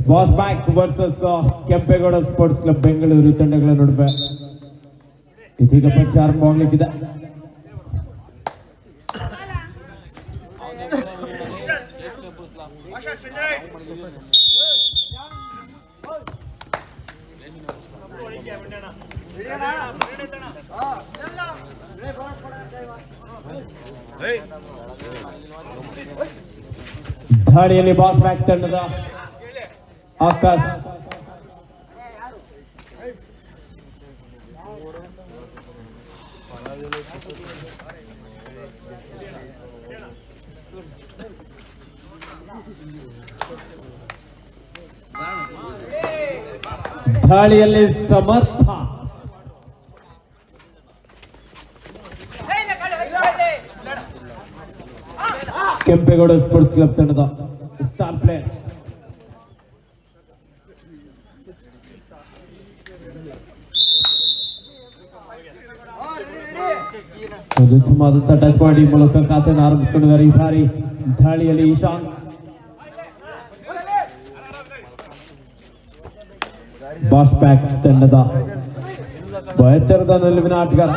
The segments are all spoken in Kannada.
Boss back versus Kempegowda sports club Bengaluru ತಂಡಗಳ ನಡುವೆ ಇದೀಗ ಪಂಚ ಆರಂಭವಾಗಲಿಕ್ಕಿದೆ. ದಾಳಿಯಲ್ಲಿ ಬಾಸ್ ಬ್ಯಾಕ್ ತಂಡದ ಆಕಾಶ್ ದಾಳಿಯಲ್ಲಿ ಸಮರ್ಥ ಕೆಂಪೇಗೌಡ ಸ್ಪೋರ್ಟ್ಸ್ ಕ್ಲಬ್ ತಂಡದ ಸ್ಟಾರ್ ಪ್ಲೇಯರ್ ಉತ್ತಮವಾದಂತಹ ಟಚ್ ಮಾಡಿ ಮೂಲಕ ಖಾತೆಯನ್ನು ಆರಂಭಿಸಿಕೊಂಡಿದ್ದಾರೆ. ಈ ಬಾರಿ ದಾಳಿಯಲ್ಲಿ ಈಶಾನ್ ಬಾಸ್ ಬ್ಯಾಕ್ ತಂಡದ ಎತ್ತರದ ನಿಲುವಿನ ಆಟಗಾರ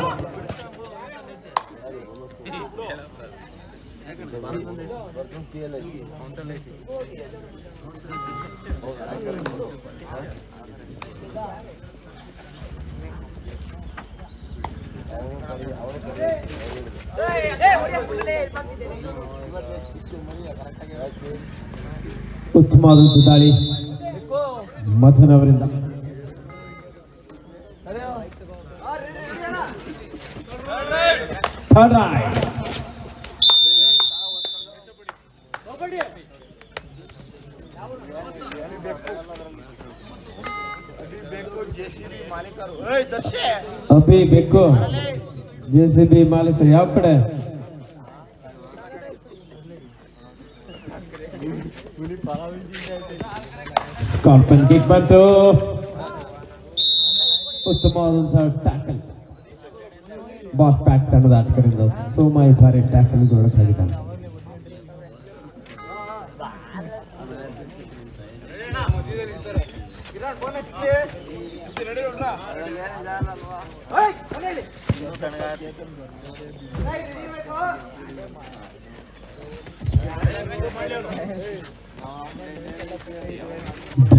ಉತ್ತಮವಾದಂತಹ ದಾಳಿ ಮಥನ್ ಅವರಿಂದ. ಅಭಿ ಬೇಕು ಜೆಸಿಬಿ ಮಾಲೀಕರು ಯಾವ ಕಡೆ? ಕಾರ್ಪನ್ ಕಿಕ್ ಬಂತು. ಉತ್ತಮವಾದಂತಹ ಟ್ಯಾಕಲ್ ಬಾಸ್ ಬ್ಯಾಕ್ ತಂಡದ ಆಟಗಾರರಿಂದ ಸೋಮ ಈ ಬಾರಿ ಟ್ಯಾಕಲ್ ಒಳಗಾಗಿದ್ದಾನೆ.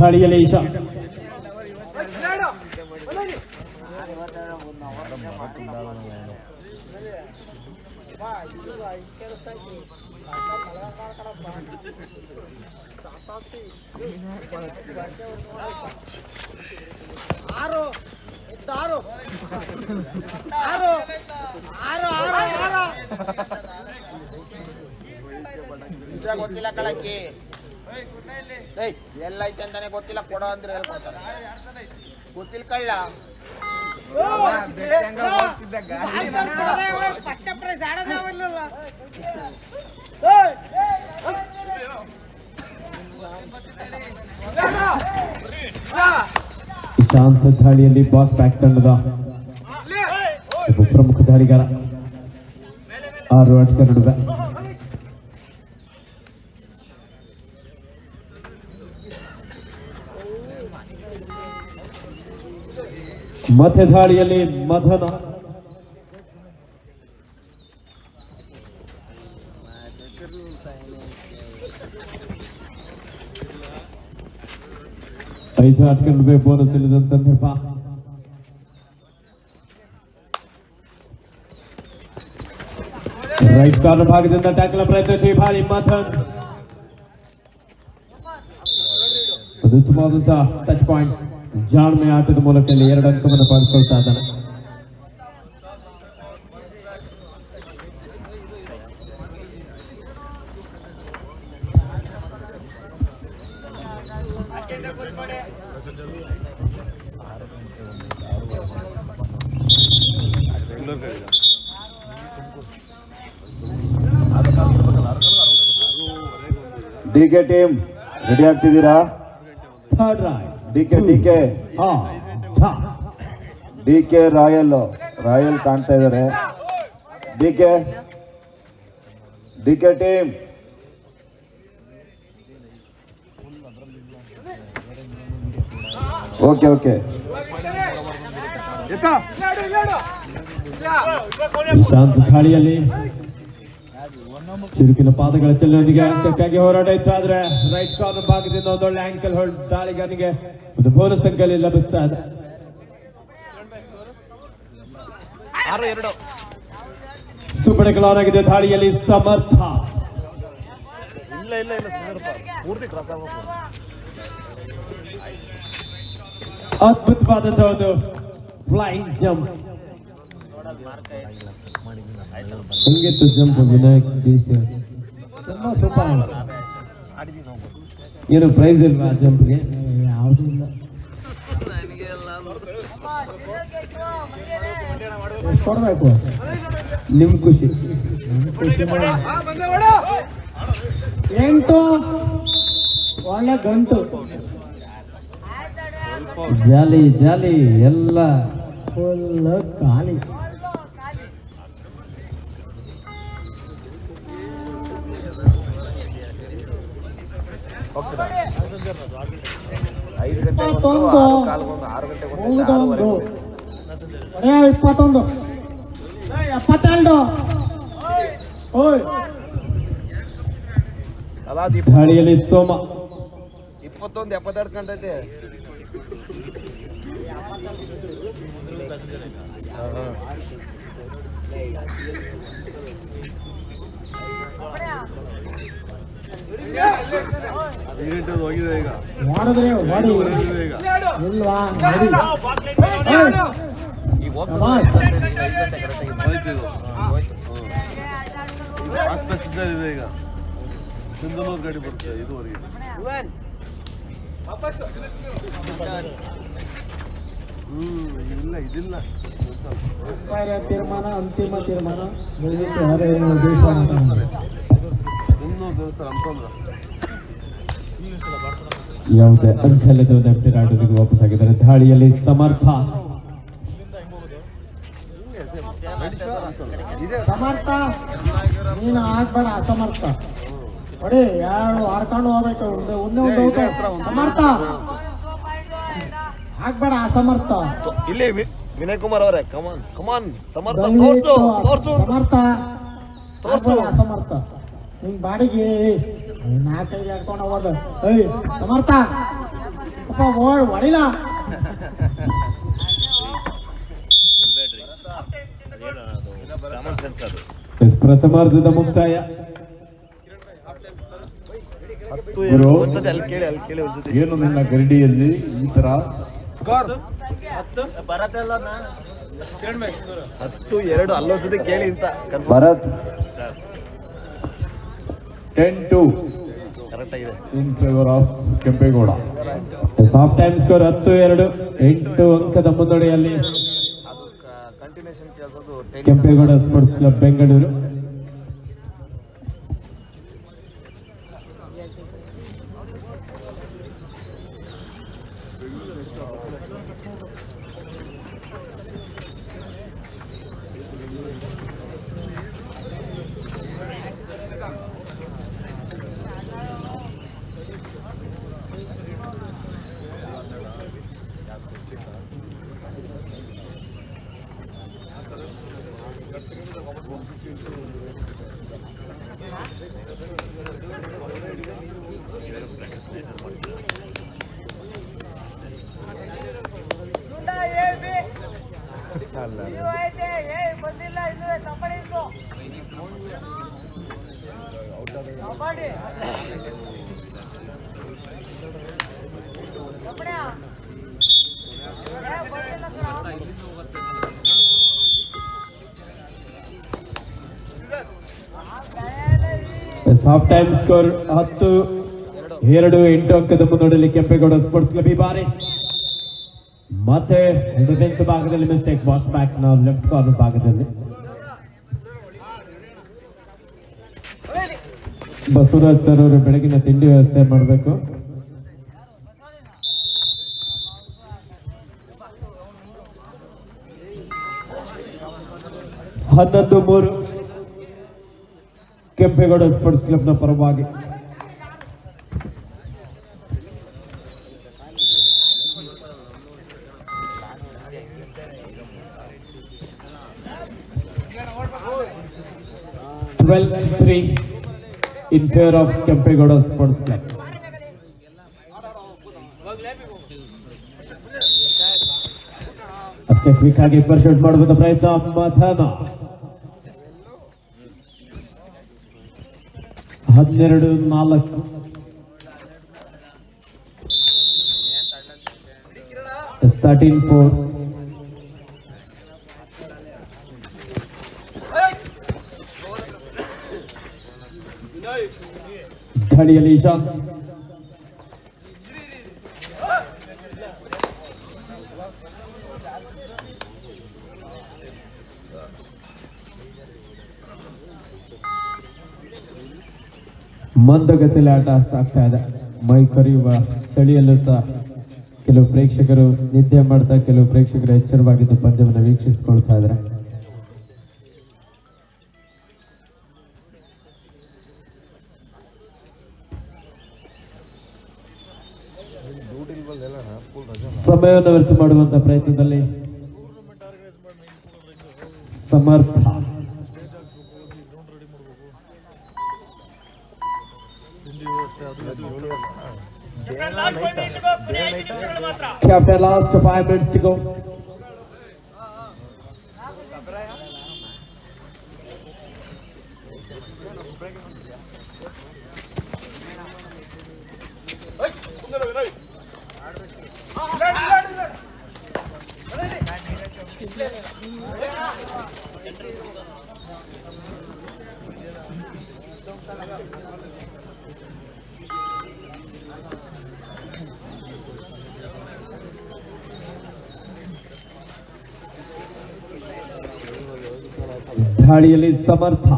ದಾಳಿಯಲ್ಲಿ ಈಶಾ ಗೊತ್ತಿಲ್ಲ ಕಳಕ್ಕೆ ಎಲ್ಲ ಐತೆ ಅಂತಾನೆ ಗೊತ್ತಿಲ್ಲ ಕೊಡೋ ಅಂದ್ರೆ ಹೇಳ್ಕೊಡ್ತಾರೆ. ಗೊತ್ತಿಲ್ಲ ಕಳ್ಳ ಶಾಂತ ದಾಳಿಯಲ್ಲಿ ಬಾಸ್ ಬ್ಯಾಕ್ ತಂಡದ ಪ್ರಮುಖ ದಾಳಿಗಾರ 6 ಆಟಗಾರ ನಡುವೆ ಮಧ್ಯ ದಾಳಿಯಲ್ಲಿ ಮಧನ ಐದು ಆಟಗಾರರಿಗೆ ಬೋನಸ್ ಇಲ್ಲದ ಸಂದರ್ಭ. ರೈಟ್ ಕಾರ್ನರ್ ಭಾಗದಿಂದ ಟ್ಯಾಕಲ್ ಪ್ರಯತ್ನಿಸಿ ಭಾರಿ ಮಧನ್ ಉತ್ತಮವಾದಂತಹ ಟಚ್ ಪಾಯಿಂಟ್ ಜಾಣ್ಮೆ ಆಟದ ಮೂಲಕ 2 ಅಂಕವನ್ನು ಪಡೆದುಕೊಳ್ತಾ ಇದ್ದಾನೆ. ಡಿಕೆ ಟೀಮ್ ರೆಡಿ ಆಗ್ತಿದ್ದೀರಾ? ಡಿಕೆ ರಾಯಲ್ ಕಾಣ್ತಾ ಇದ್ದಾರೆ. DK DK team. Okay. Nishanth ದಾಳಿಯಲ್ಲಿ ಚುರುಕಿನ ಪಾದಗಳ ಚೆಲ್ಲೊಂದಿಗೆ ಅಂತ್ಯಕ್ಕಾಗಿ ಹೋರಾಟ ಇತ್ತು. ಆದ್ರೆ ರೈಟ್ ಕಾರ್ನರ್ ಭಾಗದಿಂದ ಒಂದೊಳ್ಳೆ ಆಂಕಲ್ ಹೋಲ್ಡ್ ದಾಳಿಗನಿಗೆ ಒಂದು ಬೋನಸ್ ಅಂಕಲ್ ಲಭಿಸ್ತಾ ಇದೆ. ಸೂಪರ್ ಕ್ಲಾನ್ ಆಗಿದೆ ದಾಳಿಯಲ್ಲಿ ಸಮರ್ಥ. ಅದ್ಭುತವಾದಂತಹ ಒಂದು ಫ್ಲೈಂಗ್ ಜಂಪ್. ಹೆಂಗಿತ್ತು ಜಂಪ್ ವಿನಾಯಕ್ ದೇಸಿ? ತುಂಬಾ ಸೂಪರ್. ಏನು ಪ್ರೈಸ್ ಇಲ್ವಾ ಜಂಪ್ಗೆ? ಯಾವುದೂ ಇಲ್ಲ. ಕೊಡ್ಬೇಕು ನಿಮ್ ಖುಷಿ. 8 ಒಳ್ಳೆ ಗಂಟು ಜಾಲಿ ಜಾಲಿ ಎಲ್ಲ ಫುಲ್ ಖಾಲಿ. ಒಡೆಯ 21 72 ದಾಳಿಯಲ್ಲಿ ಸೋಮ 21 72 ಕಂಡೈತೆ. ಮಾಡಿದ್ರೆ ಹೊಡಿ ಇಲ್ವಾ? ಈಗ ಸಿಂಧನೂರು ಗಾಡಿ ಬರುತ್ತೆ ಇದುವರೆಗೆ. ಇಲ್ಲ ಇದಿಲ್ಲ ತೀರ್ಮಾನ ಅಂತಿಮ ತೀರ್ಮಾನ ಯಾವುದೇ ಅಂಕಲ್ಲದ ಆಟೋದಿಗೆ ವಾಪಸ್ ಆಗಿದ್ದಾರೆ. ದಾಳಿಯಲ್ಲಿ ಸಮರ್ಥ. ಸಮರ್ಥ ನೀನು ಆಗ್ಬೇಡ ಅಸಮರ್ಥ. ಹೊಡಿ ಯಾರು ಆಡ್ಕೊಂಡು ಹೋಗ್ಬೇಕು. ಸಮರ್ಥ ಆಗ್ಬೇಡ ಅಸಮರ್ಥ. ಇಲ್ಲಿ ವಿನಯ್ ಕುಮಾರ್ ಅವರೇ ಕಮಾನ್ ಸಮರ್ಥ ತೋರ್ಸು ಸಮರ್ಥ ತೋರ್ಸು ಅಸಮರ್ಥ. ನಿನ್ ಬಾಡಿಗೆ 4-5 ಆಡ್ಕೊಂಡು ಹೋದ. ಸಮರ್ಥ ಹೊಡಿಲ್ಲ. ಪ್ರಥಮಾರ್ಧದ ಮುಕ್ತಾಯ. ಏನು ನಿನ್ನ ಗರಡಿಯಲ್ಲಿ ಈ ತರ 10-2 ಅಲ್ಲೊಂದ್ಸತಿ ಕೇಳಿ ಅಂತ ಭರತ್ 10-2 ಕರೆಕ್ಟ್ ಆಗಿದೆ in favour of Kempegowda. Half time score 10-2 8 ಅಂಕದ ಮುನ್ನಡೆಯಲ್ಲಿ Kempegowda sports club Bengaluru. Half time score 10-2 8 ಅಂಕದ ಮುನ್ನಡೆಯಲ್ಲಿ ಕೆಂಪೇಗೌಡ ಸ್ಪೋರ್ಟ್ಸ್ ಕ್ಲಬ್. ಈ ಬಾರಿ ಮತ್ತೆ ಡಿಫೆನ್ಸ್ ಭಾಗದಲ್ಲಿ ಮಿಸ್ಟೇಕ್. ಬಾಸ್ ಬ್ಯಾಕ್ ನ ಲೆಫ್ಟ್ ಕಾರ್ನರ್ ಭಾಗದಲ್ಲಿ ಬಸವರಾಜ್ ಸರ್ ಅವರು ಬೆಳಗಿನ ತಿಂಡಿ ವ್ಯವಸ್ಥೆ ಮಾಡಬೇಕು. ಹನ್ನೊಂದು 3 ಕೆಂಪೇಗೌಡ ಸ್ಪೋರ್ಟ್ಸ್ ಕ್ಲಬ್ನ ಪರವಾಗಿ. in favor of Kempegowda sports club. ಅಷ್ಟೇ ಕ್ವಿಕ್ ಆಗಿ ಪರ್ಶೂಟ್ ಮಾಡುವಂತ ಪ್ರಯತ್ನ ಮಥನ. 12-4 13-4. ಧಾಡಿಯಲ್ಲಿ ಇಶಾಂತ್. ಮಂದಗತಿಯಲ್ಲಿ ಆಟ ಸಾಗ್ತಾ ಇದೆ. ಮೈ ಕರೆಯುವ ಚಳಿಯಲ್ಲೂ ಸಹ ಕೆಲವು ಪ್ರೇಕ್ಷಕರು ನಿದ್ದೆ ಮಾಡ್ತಾ, ಕೆಲವು ಪ್ರೇಕ್ಷಕರು ಎಚ್ಚರವಾಗಿದ್ದು ಪಂದ್ಯವನ್ನು ವೀಕ್ಷಿಸಿಕೊಳ್ತಾ ಇದ್ದಾರೆ. ಸಮಯವನ್ನು ವ್ಯರ್ಥ ಮಾಡುವಂತ ಪ್ರಯತ್ನದಲ್ಲಿ ಸಮರ್ಥ. Captain, last 5 minutes to go. ಧಾಡಿಯಲ್ಲಿ ಸಮರ್ಥ.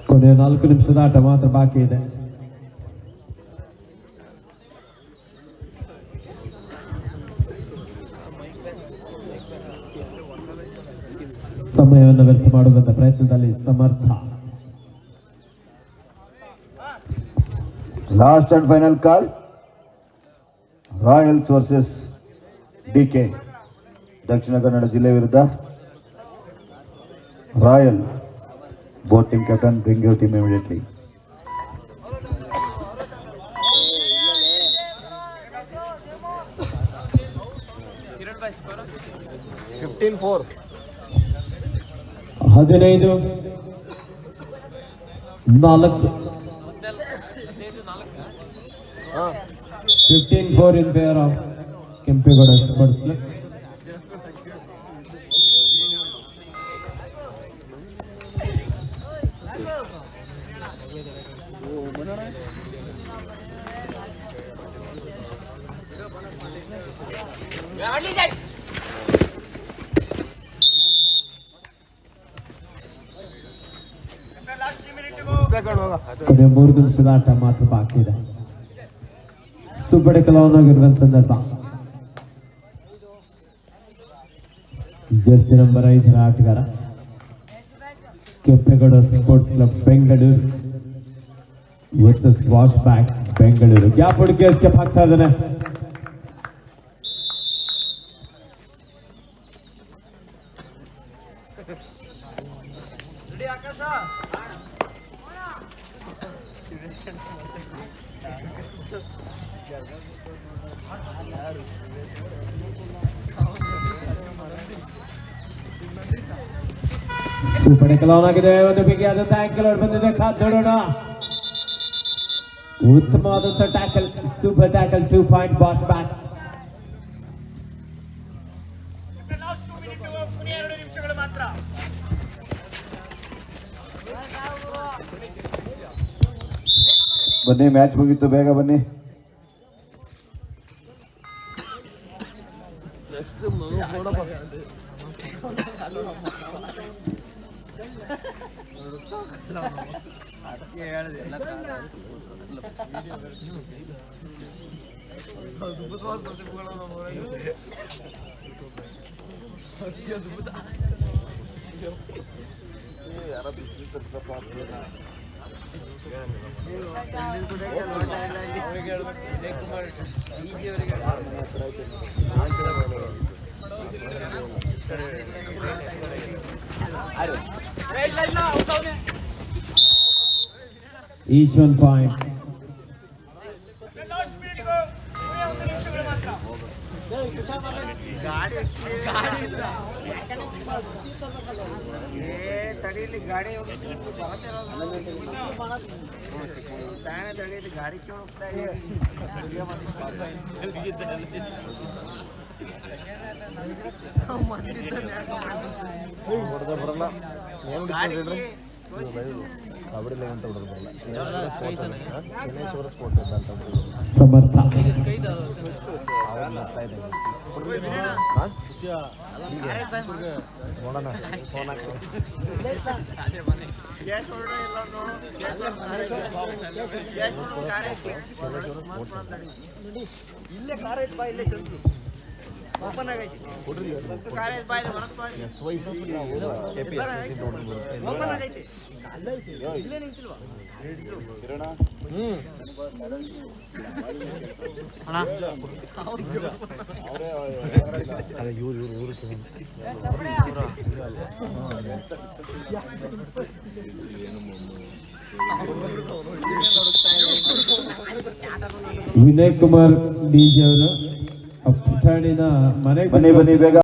ಕೊನೆಯ 4 ನಿಮಿಷದ ಆಟ ಮಾತ್ರ ಬಾಕಿ ಇದೆ. ಸಮಯವನ್ನು ವ್ಯರ್ಥ ಮಾಡುವಂತ ಪ್ರಯತ್ನದಲ್ಲಿ ಸಮರ್ಥ. Last and final call, Royals versus DK. Dakshina Kannada ಜಿಲ್ಲೆ ವಿರುದ್ಧ Royal. Both team captain, bring your team immediately. $15-4. 15-4 15-4 in favor of Kempegowda sports club. ಕೊನೆಯ 3 ನಿಮಿಷದ ಆಟ ಮಾತ್ರ ಬಾಕಿ ಇದೆ. ಸುಬ್ಬಡಿಕಲವನಾಗಿರುವಂತ ಸಂದರ್ಭ. ಜರ್ಸಿ ನಂಬರ್ 5 ಆಟಗಾರ Kempegowda sports club Bengaluru versus wash back Bengaluru. Gap ಹುಡುಕಿ ಎಸ್ಕೇಪ್ ಆಗ್ತಾ ಇದ್ದಾನೆ. ಸುಬ್ಬಡಿಕಲವನಾಗಿದೆ. ಒಂದು ಬಿಗಿಯಾದಂತ ಆಂಕಲ್ ಬಂದಿದೆ, ಕಾದ್ ನೋಡೋಣ. ಉತ್ತಮವಾದಂತ tackle, super tackle, 2 point boss back. ಬನ್ನಿ, ಮ್ಯಾಚ್ ಮುಗೀತು, ಬೇಗ ಬನ್ನಿ. Next Each 1 point. ತಡೀಲಿ ಗಾಡಿ ತಡೀಲಿ ಗಾಡಿ ಕೇಳಿ ಹೋಗ್ತಾ ಸಮರ್ಥ ಇಲ್ಲೇ ಕಾರ ಐತ್ ಬಾ ಇಲ್ಲೇ ಚಂದ್ರು ಓಪನ್ ಆಗೈತಿ ಕಾರ ಐತ್ ಬಾ ಇಲ್ಲಿ ಓಪನ್ ಆಗೈತಿ ಇಲ್ಲೇ ನಿಂತಿಲ್ವಾ ವಿನಯ್ ಕುಮಾರ್ ಡಿಜೆ ಅವರು ಪುಟಾಣಿನ ಮನೆಗೆ ಬನ್ನಿ ಬೇಗ